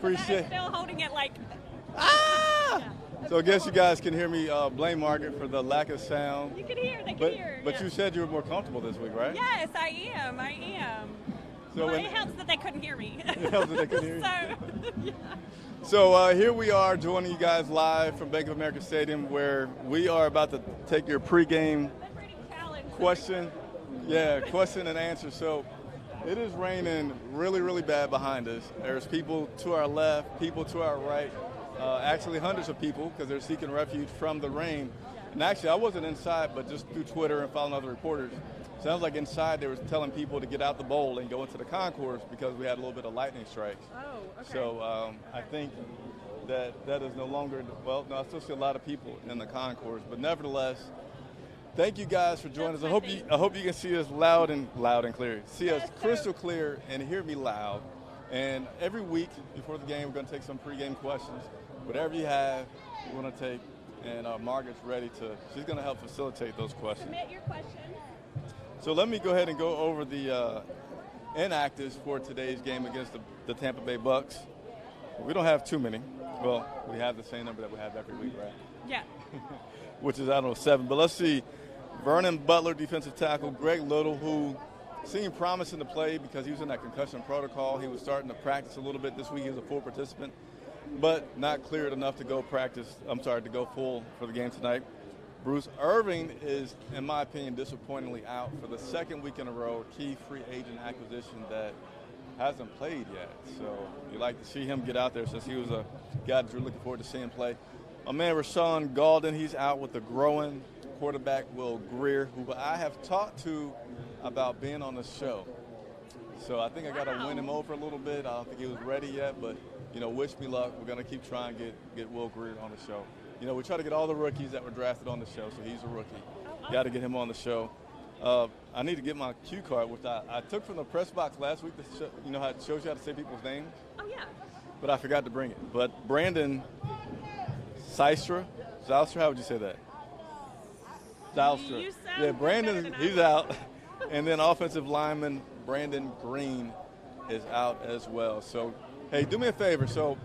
Appreciate. I'm still holding it like. Ah! Yeah. So I guess you guys can hear me blame Margaret for the lack of sound. You can hear. They can hear. But yeah. you said you were more comfortable this week, right? Yes, I am. So well, it helps that they couldn't hear me. It helps that they couldn't hear you. So, yeah. So here we are joining you guys live from Bank of America Stadium, where we are about to take your pregame question and answer. So it is raining really, really bad behind us. There's people to our left, people to our right, actually hundreds of people because they're seeking refuge from the rain. And actually, I wasn't inside, but just through Twitter and following other reporters, sounds like inside they were telling people to get out the bowl and go into the concourse because we had a little bit of lightning strikes. Oh, okay. So I think that is no longer, well, no, I still see a lot of people in the concourse, but nevertheless, thank you guys for joining us. I hope you can see us loud and clear. See us crystal clear and hear me loud. And every week before the game, we're going to take some pregame questions. Whatever you have, we're going to take. And Margaret's ready she's going to help facilitate those questions. Submit your questions. So let me go ahead and go over the inactives for today's game against the Tampa Bay Bucks. We don't have too many. Well, we have the same number that we have every week, right? Yeah. Which is, 7. But let's see. Vernon Butler, defensive tackle. Greg Little, who seemed promising to play because he was in that concussion protocol. He was starting to practice a little bit this week. He was a full participant, but not cleared enough to go full for the game tonight. Bruce Irving is, in my opinion, disappointingly out for the second week in a row, key free agent acquisition that hasn't played yet. So you like to see him get out there since he was a guy that you're looking forward to seeing play. My man Rashawn Golden, he's out with the growing quarterback Will Greer, who I have talked to about being on the show. So I think I got to win him over a little bit. I don't think he was ready yet, but, wish me luck. We're going to keep trying to get Will Greer on the show. We try to get all the rookies that were drafted on the show, so he's a rookie. Got to get him on the show. I need to get my cue card, which I took from the press box last week. How it shows you how to say people's names? Oh, yeah. But I forgot to bring it. But Brandon Zylstra, how would you say that? Zylstra. Yeah, Brandon, he's out. And then offensive lineman Brandon Green is out as well. So, hey, do me a favor. So,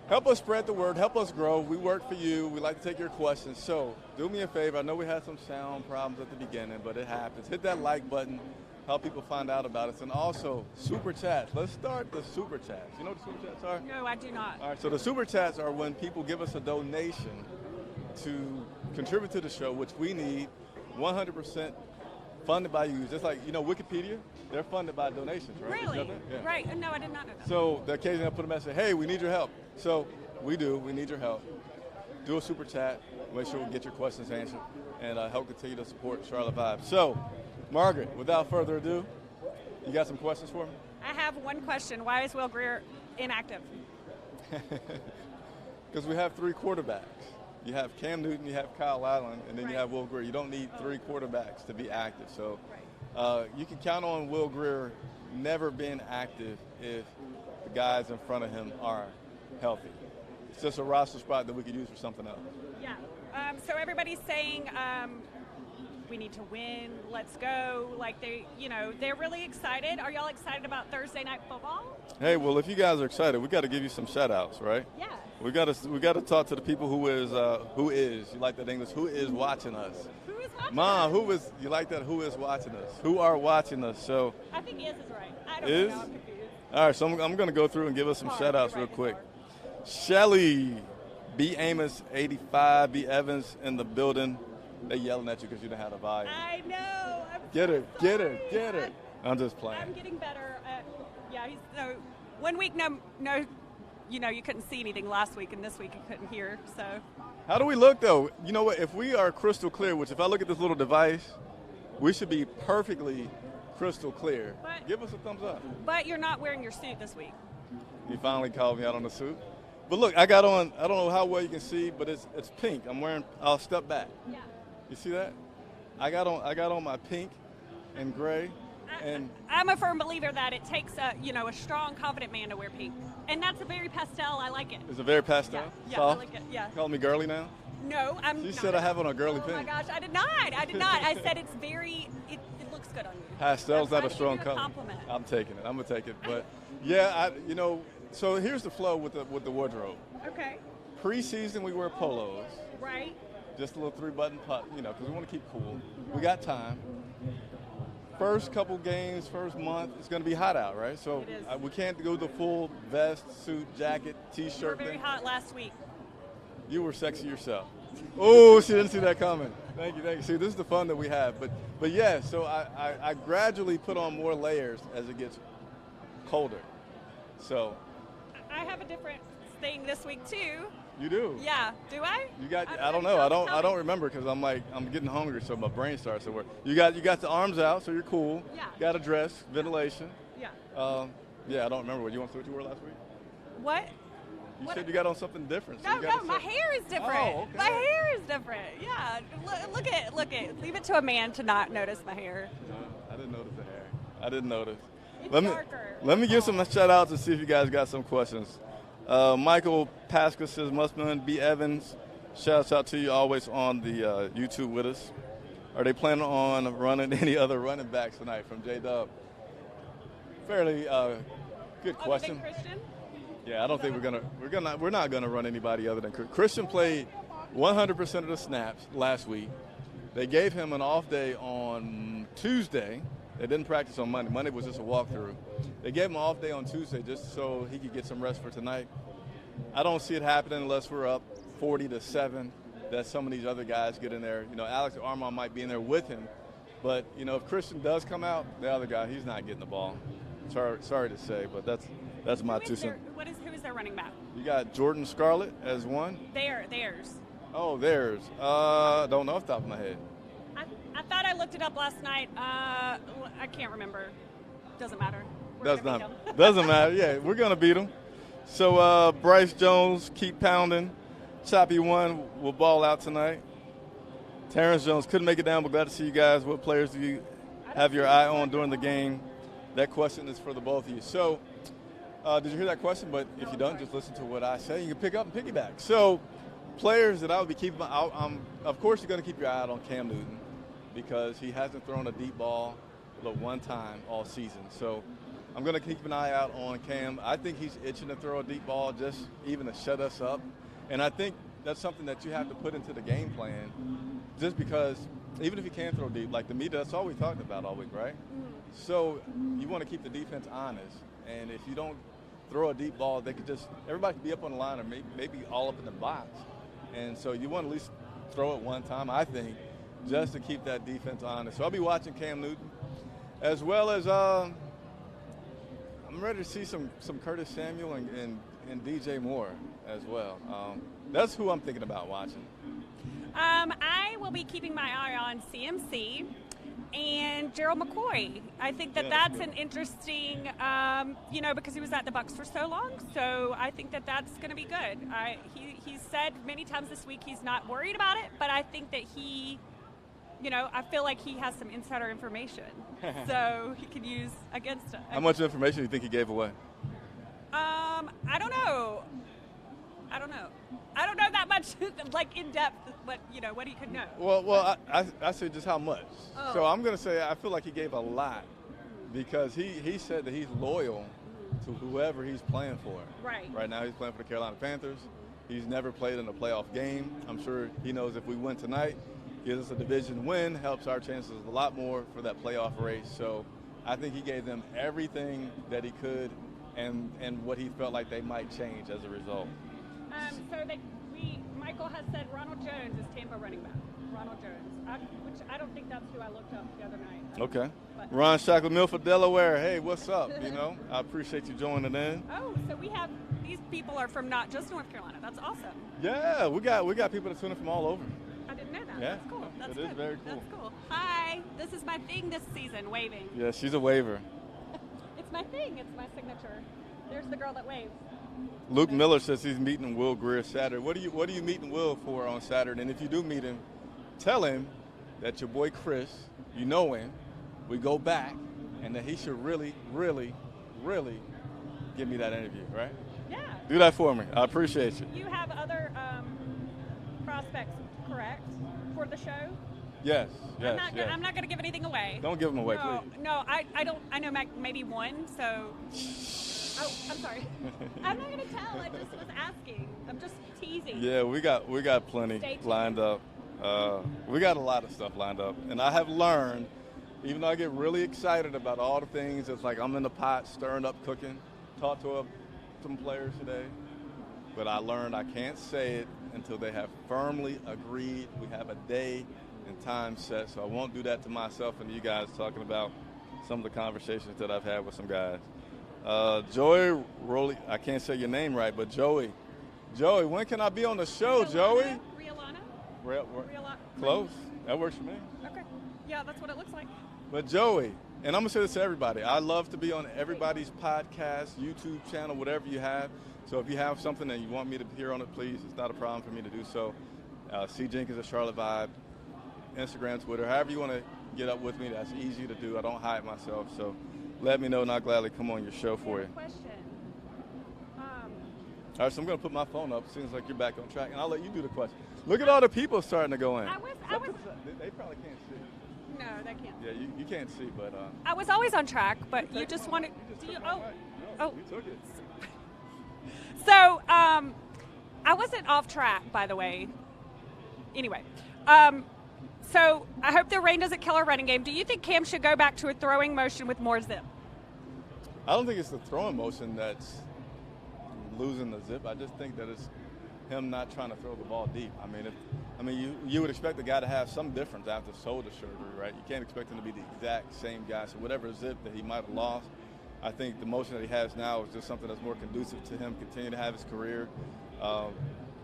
help us spread the word. Help us grow. We work for you. We like to take your questions. So do me a favor. I know we had some sound problems at the beginning, but it happens. Hit that like button. Help people find out about us. And also, super chats. Let's start the super chats. You know what the super chats are? No, I do not. All right, so the super chats are when people give us a donation to contribute to the show, which we need 100% funded by you. Just like, Wikipedia, they're funded by donations, right? Really? Yeah. Right. No, I did not know that. So the occasion I put a message, hey, we need your help. So we need your help. Do a super chat. Make sure we get your questions answered and help continue to support Charlotte Vibes. So, Margaret, without further ado, you got some questions for me? I have one question. Why is Will Greer inactive? Because we have 3 quarterbacks. You have Cam Newton, you have Kyle Allen, and then you have Will Greer. You don't need 3 quarterbacks to be active. So you can count on Will Greer never being active if the guys in front of him are healthy. It's just a roster spot that we could use for something else. Yeah. So everybody's saying we need to win. Let's go. Like they're really excited. Are y'all excited about Thursday night football? Hey, well, if you guys are excited, we got to give you some shout outs, right? Yeah. We got to talk to the people who is you like that English, who is watching us. Who is watching Mom, us? you like that? Who is watching us? Who are watching us? So I think is right. I don't is? know. I'm confused. All right, so I'm going to go through and give us some shout outs real quick. Shelly, B. Amos, 85, B. Evans in the building. They yelling at you because you don't have the volume. I know. Get her. I'm just playing. I'm getting better. So 1 week, no, you couldn't see anything last week, and this week you couldn't hear. So. How do we look, though? You know what? If we are crystal clear, which if I look at this little device, we should be perfectly crystal clear. Give us a thumbs up. But you're not wearing your suit this week. You finally called me out on the suit. But look, I got on, I don't know how well you can see, but it's pink. I'll step back. Yeah. You see that? I got on my pink and gray. And I'm a firm believer that it takes a strong, confident man to wear pink. And that's a very pastel. I like it. It's a very pastel? Yeah, I like it. Yeah. Call me girly now? No, I'm not. She said I have on a girly pink. Oh, my gosh. I did not. I said it's very, it looks good on you. Pastel's not a strong color. Compliment. I'm taking it. I'm going to take it. But, yeah, So here's the flow with the wardrobe. Okay. Preseason, we wear polos. Right. Just a little 3-button putt, because we want to keep cool. We got time. First couple games, first month, it's going to be hot out, right? So It is. We can't do the full vest, suit, jacket, We were T-shirt very thing. hot last week. You were sexy yourself. Oh, she didn't see that coming. Thank you. See, this is the fun that we have. But yeah, so I gradually put on more layers as it gets colder. So I have a different thing this week too. you do. Yeah. Do I? You got. I I don't know. I don't remember because I'm getting hungry, so my brain starts to work. You got the arms out, so you're cool. Yeah. Got a dress, ventilation. Yeah. Yeah, I don't remember. What you were last week? What? You What- said you got on something different. So No, you got my hair is different. Oh, okay. My hair is different. Yeah. Look at. Leave it to a man to not notice my hair. No, I didn't notice the hair. I didn't notice. It's Let darker. me give some shout outs and see if you guys got some questions. Michael Pasca says, Mustman B. Evans, shouts out to you, always on the YouTube with us. Are they planning on running any other running backs tonight from J-Dub? Fairly good question. Christian? Yeah, I don't think we're not gonna run anybody other than Christian played 100% of the snaps last week. They gave him an off day on Tuesday. They didn't practice on Monday. Monday was just a walkthrough. They gave him an off day on Tuesday just so he could get some rest for tonight. I don't see it happening unless we're up 40-7. That some of these other guys get in there. Alex Armand might be in there with him, but if Christian does come out, the other guy, he's not getting the ball. Sorry to say, but that's my 2 cents. Who is their running back? You got Jordan Scarlett as one. Theirs. Oh, theirs. Don't know off the top of my head. I thought I looked it up last night. I can't remember. Doesn't matter. Doesn't matter. Yeah, we're gonna beat them. So Bryce Jones, keep pounding. Choppy one will ball out tonight. Terrence Jones couldn't make it down, but glad to see you guys. What players do you have your eye on during the game? That question is for the both of you. So, did you hear that question? But if you don't, just listen to what I say. You can pick up and piggyback. So, players that I would be keeping of course, you're going to keep your eye out on Cam Newton because he hasn't thrown a deep ball but one time all season. So, I'm going to keep an eye out on Cam. I think he's itching to throw a deep ball just even to shut us up. And I think that's something that you have to put into the game plan just because even if you can throw deep, like the media, that's all we talked about all week, right? So you want to keep the defense honest. And if you don't throw a deep ball, everybody can be up on the line or maybe all up in the box. And so you want to at least throw it one time, I think, just to keep that defense honest. So I'll be watching Cam Newton as well as I'm ready to see some Curtis Samuel and DJ Moore as well. That's who I'm thinking about watching. I will be keeping my eye on CMC and Gerald McCoy. I think that's an interesting, because he was at the Bucs for so long. So I think that's going to be good. He said many times this week he's not worried about it, but I think that he, I feel like he has some insider information, so he could use against us. How much information do you think he gave away? I don't know. I don't know that much, like in depth, what he could know. Well, I say just how much. Oh. So I'm going to say I feel like he gave a lot because he said that he's loyal to whoever he's playing for. Right. Right now he's playing for the Carolina Panthers. He's never played in a playoff game. I'm sure he knows if we win tonight, gives us a division win, helps our chances a lot more for that playoff race. So I think he gave them everything that he could and what he felt like they might change as a result. Michael has said Ronald Jones is Tampa running back. Ronald Jones, which I don't think that's who I looked up the other night. Okay. But. Ron Shackle, Milford, Delaware. Hey, what's up? I appreciate you joining in. Oh, so we have these people are from not just North Carolina. That's awesome. Yeah, we got people that tune in from all over. I didn't know that. Yeah, That's cool. That's it good. is very cool. That's cool. Hi, this is my thing this season, waving. Yeah, she's a waver. It's my thing. It's my signature. There's the girl that waves. Luke Miller says he's meeting Will Greer Saturday. What are you meeting Will for on Saturday? And if you do meet him, tell him that your boy Chris, you know him, we go back, and that he should really, really, really give me that interview, right? Yeah. Do that for me. I appreciate you. You have other prospects, correct, for the show? Yes. I'm not going to give anything away. Don't give them away, no, please. No, I don't. I know maybe one, so. Oh, I'm sorry. I'm not going to tell. I just was asking. I'm just teasing. Yeah, we got plenty lined up. We got a lot of stuff lined up. And I have learned, even though I get really excited about all the things, it's like I'm in the pot, stirring up, cooking, talked to some players today. But I learned I can't say it until they have firmly agreed. We have a day and time set, so I won't do that to myself and you guys, talking about some of the conversations that I've had with some guys. Joey Rowley, I can't say your name right, but Joey, when can I be on the show, Joey? Rialana? Close. That works for me. Okay. Yeah, that's what it looks like. But Joey, and I'm going to say this to everybody, I love to be on everybody's podcast, YouTube channel, whatever you have. So if you have something that you want me to hear on it, please, it's not a problem for me to do so. C. Jenkins at Charlotte Vibe, Instagram, Twitter, however you want to get up with me, that's easy to do. I don't hide myself. So let me know, and I'll gladly come on your show for you. Question. All right, so I'm going to put my phone up. It seems like you're back on track, and I'll let you do the question. Look at all the people starting to go in. They probably can't see. No, they can't. Yeah, you can't see, but. I was always on track, but you just wanted. You took it. So, I wasn't off track, by the way. Anyway, so I hope the rain doesn't kill our running game. Do you think Cam should go back to a throwing motion with more zip? I don't think it's the throwing motion that's losing the zip. I just think that it's him not trying to throw the ball deep. I mean, you would expect the guy to have some difference after shoulder surgery, right? You can't expect him to be the exact same guy. So whatever zip that he might have lost, I think the motion that he has now is just something that's more conducive to him continue to have his career,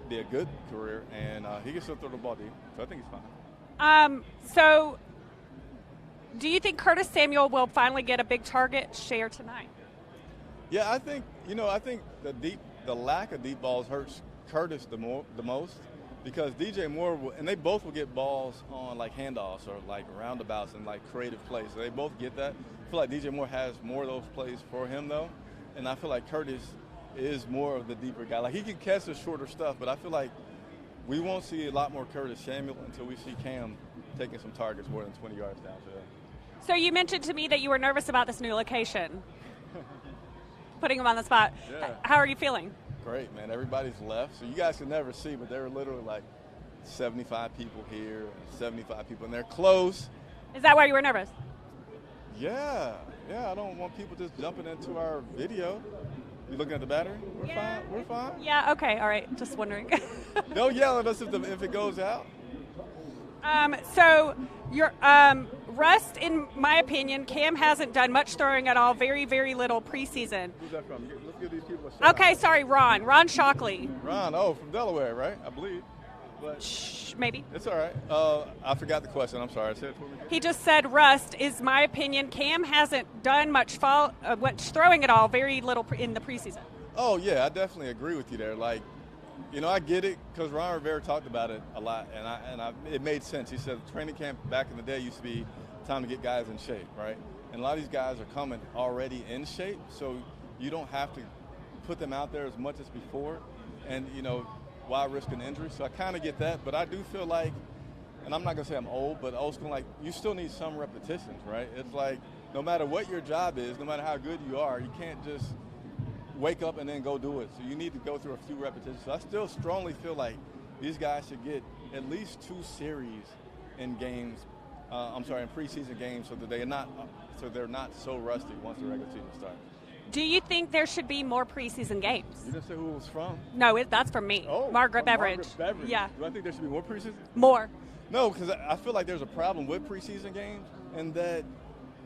be a good career, and he can still throw the ball deep. So I think he's fine. So do you think Curtis Samuel will finally get a big target share tonight? Yeah, I think the lack of deep balls hurts Curtis the most, because DJ Moore and they both will get balls on like handoffs or like roundabouts and like creative plays. So they both get that. I feel like DJ Moore has more of those plays for him though, and I feel like Curtis is more of the deeper guy. Like he can catch the shorter stuff, but I feel like we won't see a lot more Curtis Samuel until we see Cam taking some targets more than 20 yards downfield. So you mentioned to me that you were nervous about this new location. Putting him on the spot. Yeah. How are you feeling? Great, man. Everybody's left. So you guys can never see, but there were literally like 75 people here and 75 people, and they're close. Is that why you were nervous? Yeah. I don't want people just jumping into our video. You looking at the battery? We're fine. Yeah, okay. All right. Just wondering. Don't yell at us if it goes out. So your Rust, in my opinion, Cam hasn't done much throwing at all. Very, very little preseason. Who's that from? Let's give these people a shout Okay, out. sorry, Ron Shockley. Ron, from Delaware, right? I believe. But Shh, maybe. it's all right. I forgot the question. I'm sorry. Say it for me. He just said Rust is my opinion. Cam hasn't done much throwing at all. Very little in the preseason. Oh yeah, I definitely agree with you there. Like, I get it because Ron Rivera talked about it a lot, and it made sense. He said training camp back in the day used to be time to get guys in shape, right? And a lot of these guys are coming already in shape, so you don't have to put them out there as much as before. And why risk an injury? So I kind of get that, but I do feel like, and I'm not gonna say I'm old, but old school, like you still need some repetitions, right? It's like no matter what your job is, no matter how good you are, you can't just wake up and then go do it. So you need to go through a few repetitions. So I still strongly feel like these guys should get at least 2 series in games. In preseason games, so that they're not so rusty once the regular season starts. Do you think there should be more preseason games? You didn't say who it was from? No, that's from me. Oh, Margaret Beveridge. Margaret Beveridge. Yeah. Do I think there should be more preseason? More. No, because I feel like there's a problem with preseason games, and that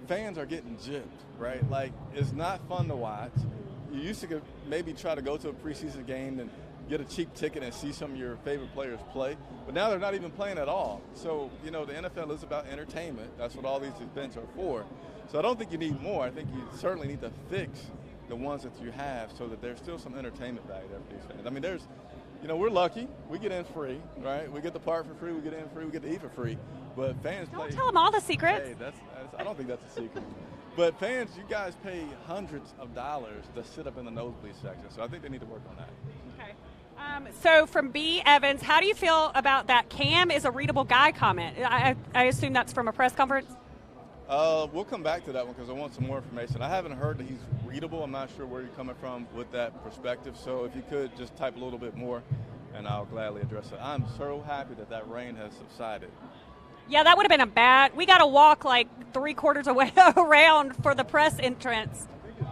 fans are getting gypped, right? Like, it's not fun to watch. You used to maybe try to go to a preseason game and get a cheap ticket and see some of your favorite players play, but now they're not even playing at all. So, the NFL is about entertainment. That's what all these events are for. So I don't think you need more. I think you certainly need to fix the ones that you have so that there's still some entertainment value there for these fans. I mean, we're lucky. We get in free, right? We get the park for free. We get in free. We get to eat for free. But fans Don't tell them all the secrets. Hey, I don't think that's a secret. But fans, you guys pay hundreds of dollars to sit up in the nosebleed section. So I think they need to work on that. Okay. So from B. Evans, how do you feel about that Cam is a readable guy comment? I assume that's from a press conference? We'll come back to that one because I want some more information. I haven't heard that he's readable. I'm not sure where you're coming from with that perspective. So if you could just type a little bit more, and I'll gladly address it. I'm so happy that rain has subsided. Yeah, that would have been a bad. We got to walk like 3/4 away around for the press entrance.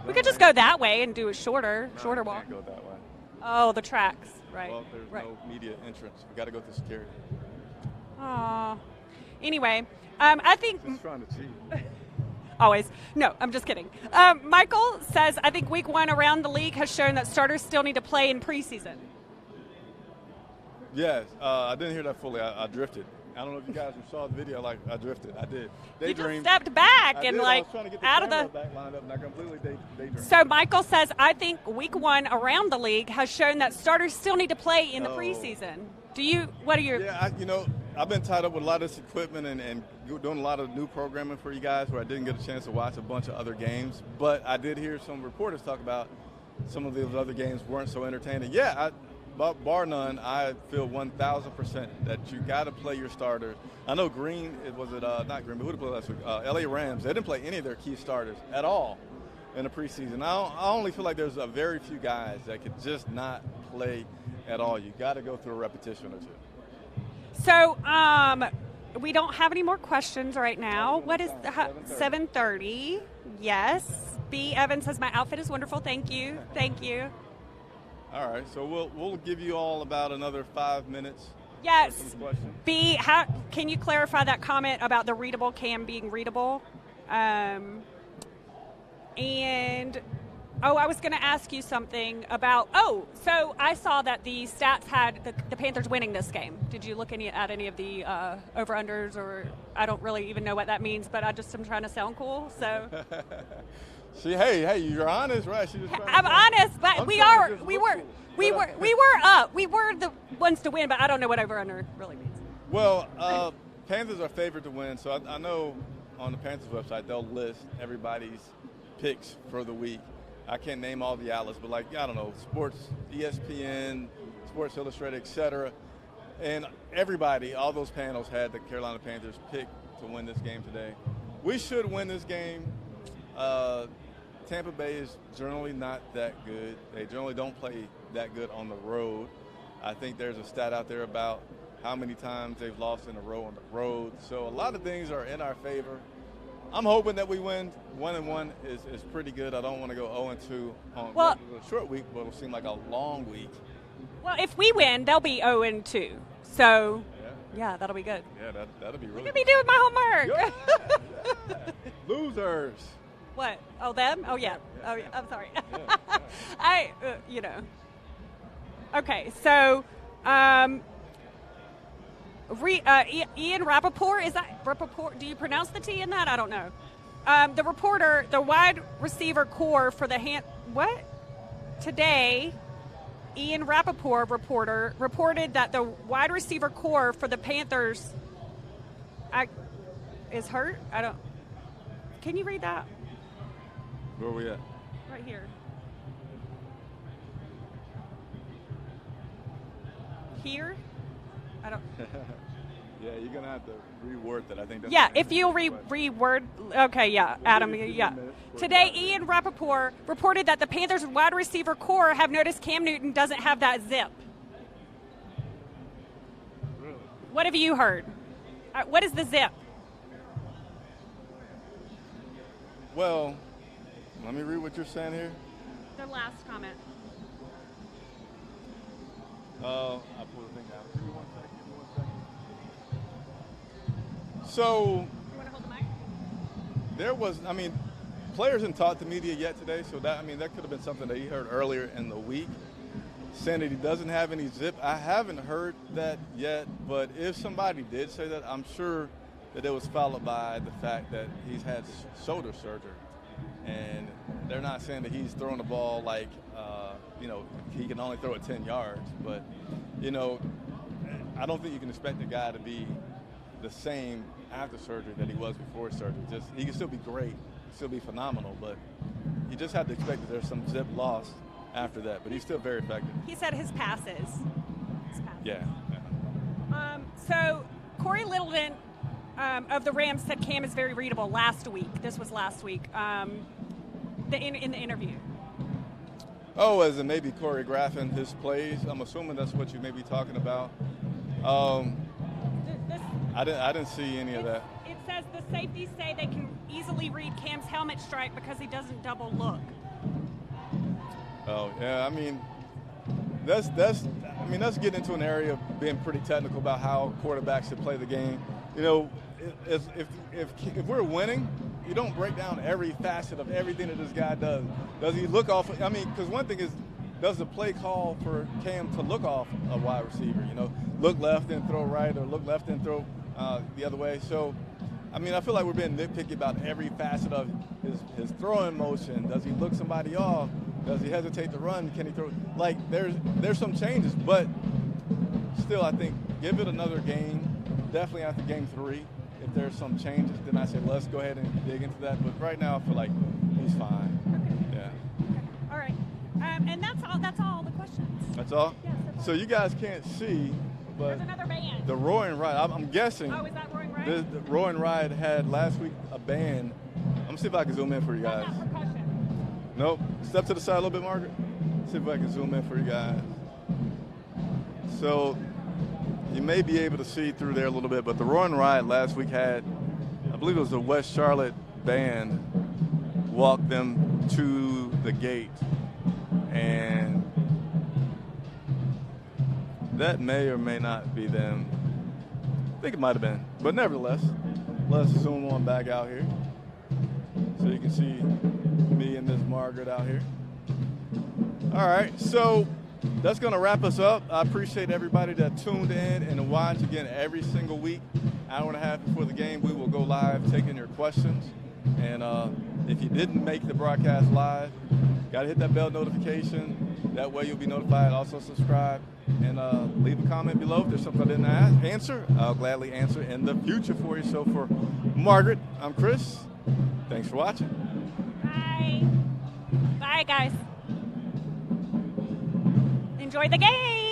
We could just go that way and do a shorter walk. Can't go that way. Oh, the tracks, right? Well, there's no media entrance. We got to go through security. Oh. Anyway, I think. Just trying to cheat. Always. No, I'm just kidding. Michael says, I think week 1 around the league has shown that starters still need to play in preseason. Yes, I didn't hear that fully. I drifted. I don't know if you guys saw the video. Like I drifted. I did. Daydreamed. You just stepped back and I like was trying to get the out of the back lined up, and I completely daydreamed. So Michael says, I think week 1 around the league has shown that starters still need to play in the preseason. What are your? Yeah, I've been tied up with a lot of this equipment and doing a lot of new programming for you guys where I didn't get a chance to watch a bunch of other games. But I did hear some reporters talk about some of those other games weren't so entertaining. Yeah, bar none, I feel 1,000% that you got to play your starters. I know not Green, but who did play last week? LA Rams. They didn't play any of their key starters at all in the preseason. I only feel like there's a very few guys that could just not play at all. You got to go through a repetition or two. So, we don't have any more questions right now. What is 7:30? Yes. B. Evans says my outfit is wonderful. Thank you. Thank you. All right. So we'll give you all about another 5 minutes. Yes. B. Can you clarify that comment about the readable cam being readable? I was going to ask you something about. So I saw that the stats had the Panthers winning this game. Did you look at any of the over-unders, or I don't really even know what that means, but I just am trying to sound cool. So. Hey, you're honest, right? I'm honest, but we were up. We were the ones to win, but I don't know what over-under really means. Well, Panthers are favored to win, so I know on the Panthers website they'll list everybody's picks for the week. I can't name all the outlets, but I don't know, Sports, ESPN, Sports Illustrated, etc. And everybody, all those panels had the Carolina Panthers pick to win this game today. We should win this game. Tampa Bay is generally not that good. They generally don't play that good on the road. I think there's a stat out there about how many times they've lost in a row on the road. So a lot of things are in our favor. I'm hoping that we win. 1-1 is pretty good. I don't want to go 0-2 on a short week, but it'll seem like a long week. Well, if we win, they'll be 0-2. So, yeah, that'll be good. Yeah, that'll be really good. I'm going to be doing my homework. Yeah. Losers. What? Oh, them? Oh, yeah. Oh, yeah. I'm sorry. Yeah. Okay, so Ian Rappaport, is that Rappaport? Do you pronounce the T in that? I don't know. The wide receiver core for the Today, Ian Rappaport reported that the wide receiver core for the Panthers is hurt. Can you read that? Where are we at? Right here. Here? I don't. Yeah, you're going to have to reword that. I think that's. Yeah, if you'll reword. Okay, yeah, Adam, yeah. Today, Ian Rappaport reported that the Panthers wide receiver core have noticed Cam Newton doesn't have that zip. Really? What have you heard? What is the zip? Well, let me read what you're saying here. The last comment. I'll pull the thing down. Give me 1 second. So, you want to hold the mic? Players haven't talked to media yet today, so that could have been something that he heard earlier in the week, saying that he doesn't have any zip. I haven't heard that yet, but if somebody did say that, I'm sure that it was followed by the fact that he's had shoulder surgery. And they're not saying that he's throwing the ball like, he can only throw it 10 yards. But, I don't think you can expect a guy to be the same after surgery that he was before surgery. He can still be great, still be phenomenal, but you just have to expect that there's some zip loss after that. But he's still very effective. He said his passes. Yeah. So Corey Littleton of the Rams said Cam is very readable last week. This was last week. in the interview? Oh, as in maybe choreographing his plays. I'm assuming that's what you may be talking about. I didn't see any of that. It says the safeties say they can easily read Cam's helmet stripe because he doesn't double look. Oh yeah, I mean that's getting into an area of being pretty technical about how quarterbacks should play the game. You know, if we're winning, you don't break down every facet of everything that this guy does. Does he look off? I mean, because one thing is, does the play call for Cam to look off a wide receiver? You know, look left and throw right, or look left and throw the other way. So, I mean, I feel like we're being nitpicky about every facet of his throwing motion. Does he look somebody off? Does he hesitate to run? Can he throw? Like, there's some changes, but still, I think give it another game. Definitely after game 3. If there's some changes, then I say let's go ahead and dig into that. But right now, I feel like he's fine. Okay. Yeah. Okay. All right. And that's all the questions. That's all? Yes, that's all. So you guys can't see, but There's another band. the Roaring Ride, I'm guessing. Oh, is that Roaring Ride? The Roaring Ride had last week a band. I'm going to see if I can zoom in for you guys. That's not percussion. Nope. Step to the side a little bit, Margaret. See if I can zoom in for you guys. So you may be able to see through there a little bit, but the Roaring Ride last week had, I believe it was the West Charlotte band, walk them to the gate. And that may or may not be them. I think it might have been. But nevertheless, let's zoom on back out here so you can see me and Miss Margaret out here. All right, so that's going to wrap us up. I appreciate everybody that tuned in and watched. Again, every single week, hour and a half before the game, we will go live taking your questions. And if you didn't make the broadcast live, got to hit that bell notification. That way you'll be notified. Also subscribe and leave a comment below. If there's something I didn't answer, I'll gladly answer in the future for you. So for Margaret, I'm Chris. Thanks for watching. Bye. Bye, guys. Enjoy the game.